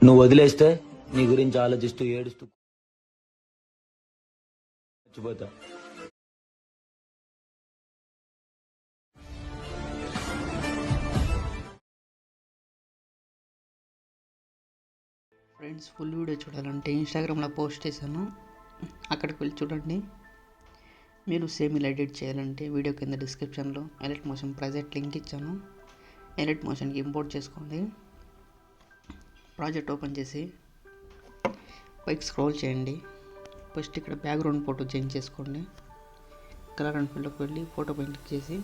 నువ్వు వదిలేస్తే నీ గురించి ఆలోచిస్తూ ఏడుస్తూ చచ్చిపోతా. ఫ్రెండ్స్, ఫుల్ వీడియో చూడాలంటే ఇన్స్టాగ్రామ్లో పోస్ట్ చేశాను, అక్కడికి వెళ్ళి చూడండి. మీరు సేమ్ ఇలా ఎడిట్ చేయాలంటే వీడియో కింద డిస్క్రిప్షన్లో ఎలైట్ మోషన్ ప్రాజెక్ట్ లింక్ ఇచ్చాను. ఎలైట్ మోషన్కి ఇంపోర్ట్ చేసుకోండి. ప్రాజెక్ట్ ఓపెన్ చేసి పైకి స్క్రోల్ చేయండి. ఫస్ట్ ఇక్కడ బ్యాక్గ్రౌండ్ ఫోటో చేంజ్ చేసుకోండి. కలర్ అండ్ ఫిల్లోకి వెళ్ళి ఫోటో పైన క్లిక్ చేసి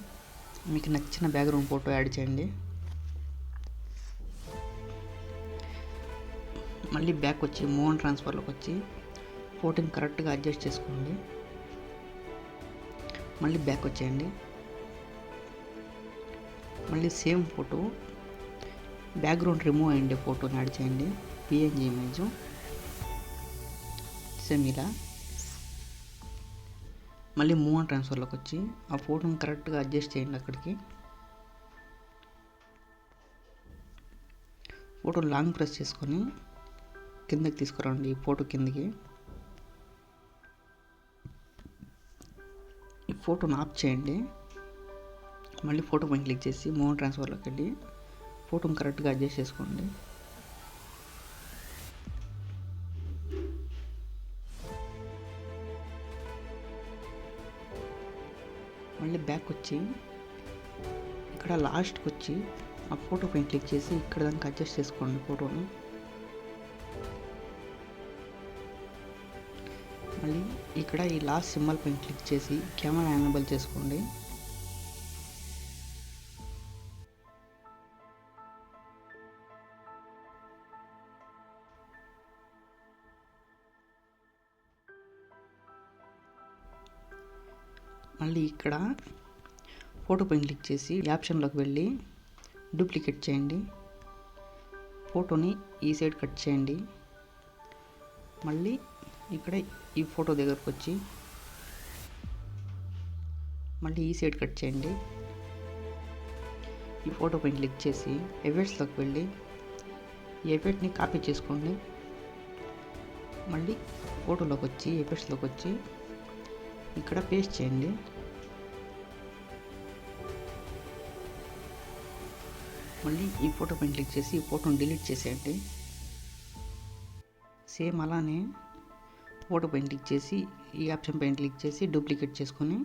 మీకు నచ్చిన బ్యాక్గ్రౌండ్ ఫోటో యాడ్ చేయండి. మళ్ళీ బ్యాక్ వచ్చి మూవ్ అండ్ ట్రాన్స్ఫర్లోకి వచ్చి ఫోటోని కరెక్ట్గా అడ్జస్ట్ చేసుకోండి. మళ్ళీ బ్యాక్ వచ్చేయండి. మళ్ళీ సేమ్ ఫోటో బ్యాక్గ్రౌండ్ రిమూవ్ అయ్యిండే ఫోటోని యాడ్ చేయండి. పిఎన్జీ ఇమేజ్ సేమ్ ఇలా. మళ్ళీ మూవ్ అండ్ ట్రాన్స్ఫర్లోకి వచ్చి ఆ ఫోటోని కరెక్ట్గా అడ్జస్ట్ చేయండి. అక్కడికి ఫోటో లాంగ్ ప్రెస్ చేసుకొని కిందకి తీసుకురండి. ఈ ఫోటో కిందకి ఈ ఫోటోని ఆఫ్ చేయండి. మళ్ళీ ఫోటో పైన క్లిక్ చేసి మూవ్ అండ్ ట్రాన్స్ఫర్లోకి వెళ్ళి ఫోటోని కరెక్ట్గా అడ్జస్ట్ చేసుకోండి. మళ్ళీ బ్యాక్ వచ్చి ఇక్కడ లాస్ట్కి వచ్చి ఆ ఫోటో పైన క్లిక్ చేసి ఇక్కడ దానికి అడ్జస్ట్ చేసుకోండి ఫోటోని. మళ్ళీ ఇక్కడ ఈ లాస్ట్ సింబల్ పైన క్లిక్ చేసి కెమెరా ఎనేబుల్ చేసుకోండి. మళ్ళీ ఇక్కడ ఫోటో పైన క్లిక్ చేసి ఆప్షన్లోకి వెళ్ళి డూప్లికేట్ చేయండి. ఫోటోని ఈ సైడ్ కట్ చేయండి. మళ్ళీ ఇక్కడ ఈ ఫోటో దగ్గరకు వచ్చి మళ్ళీ ఈ సైడ్ కట్ చేయండి. ఈ ఫోటో పైన క్లిక్ చేసి ఎఫెక్ట్స్లోకి వెళ్ళి ఈ ఎఫెక్ట్ని కాపీ చేసుకోండి. మళ్ళీ ఫోటోలోకి వచ్చి ఎఫెక్ట్స్లోకి వచ్చి ఇక్కడ పేస్ట్ చేయండి. మళ్ళీ ఈ ఫోటో పైన క్లిక్ చేసి ఈ ఫోటోని డిలీట్ చేసేయండి. సేమ్ అలానే ఫోటో పైన క్లిక్ చేసి ఈ ఆప్షన్ పైన క్లిక్ చేసి డూప్లికేట్ చేసుకొని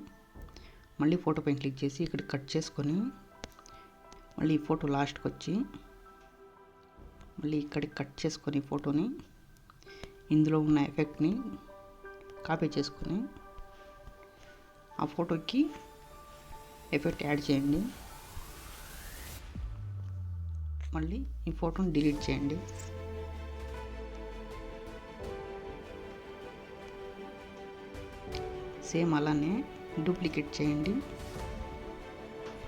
మళ్ళీ ఫోటో పైన క్లిక్ చేసి ఇక్కడ కట్ చేసుకొని మళ్ళీ ఈ ఫోటో లాస్ట్కి వచ్చి మళ్ళీ ఇక్కడికి కట్ చేసుకొని ఫోటోని ఇందులో ఉన్న ఎఫెక్ట్ని కాపీ చేసుకొని ఆ ఫోటోకి ఎఫెక్ట్ యాడ్ చేయండి. మళ్ళీ ఈ ఫోటోని డిలీట్ చేయండి. సేమ్ అలానే డూప్లికేట్ చేయండి.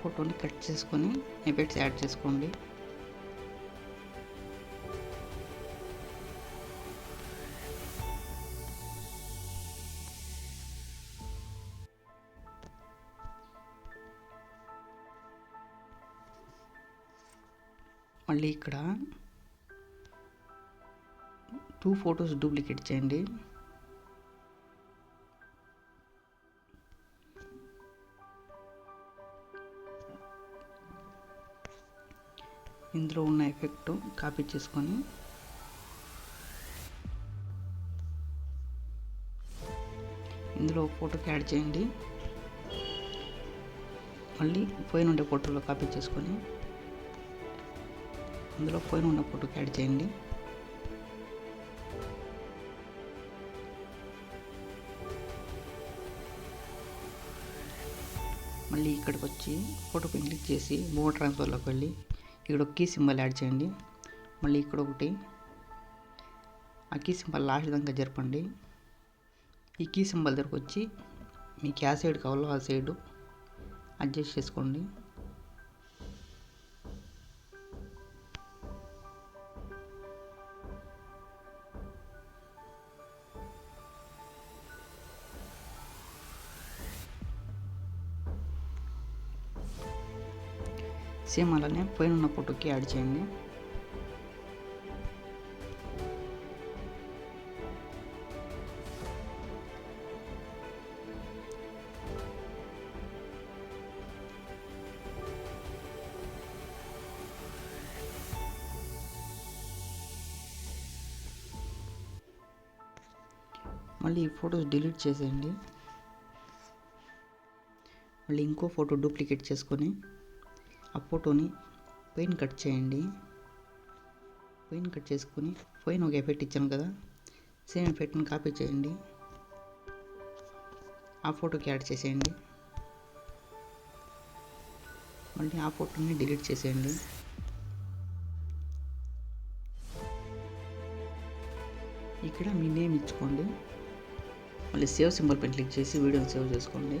ఫోటోని కట్ చేసుకొని ఎఫెక్ట్స్ యాడ్ చేసుకోండి. మళ్ళీ ఇక్కడ 2 ఫొటోస్ డూప్లికేట్ చేయండి. ఇందులో ఉన్న ఎఫెక్ట్ కాపీ చేసుకొని ఇందులో ఫోటోకి యాడ్ చేయండి. మళ్ళీ పైన ఉండే ఫోటోలో కాపీ చేసుకొని అందులో పైన ఉన్న ఫోటోకి యాడ్ చేయండి. మళ్ళీ ఇక్కడికి వచ్చి ఫోటో పైన క్లిక్ చేసి మూవ్ ట్రాన్స్ఫర్లోకి వెళ్ళి ఇక్కడ ఒక కీ సింబల్ యాడ్ చేయండి. మళ్ళీ ఇక్కడ ఒకటి ఆ కీ సింబల్ లాస్ట్ దాకా జరపండి. ఈ కీ సింబల్ దగ్గరకు వచ్చి మీకు ఏ సైడ్ కావాలో ఆ సైడు అడ్జస్ట్ చేసుకోండి. సేమ్ అలానే పైన ఉన్న ఫోటోకి యాడ్ చేయండి. మళ్ళీ ఈ ఫొటోస్ డిలీట్ చేసేయండి. మళ్ళీ ఇంకో ఫోటో డూప్లికేట్ చేసుకొని ఆ ఫోటోని పైన కట్ చేయండి. పైన కట్ చేసుకొని పైన ఒక ఎఫెక్ట్ ఇచ్చాను కదా, సేమ్ ఎఫెక్ట్ని కాపీ చేయండి. ఆ ఫోటోకి యాడ్ చేసేయండి. మళ్ళీ ఆ ఫోటోని డిలీట్ చేసేయండి. ఇక్కడ మీ నేమ్ ఇచ్చుకోండి. మళ్ళీ సేవ్ సింబల్ పైన క్లిక్ చేసి వీడియోని సేవ్ చేసుకోండి.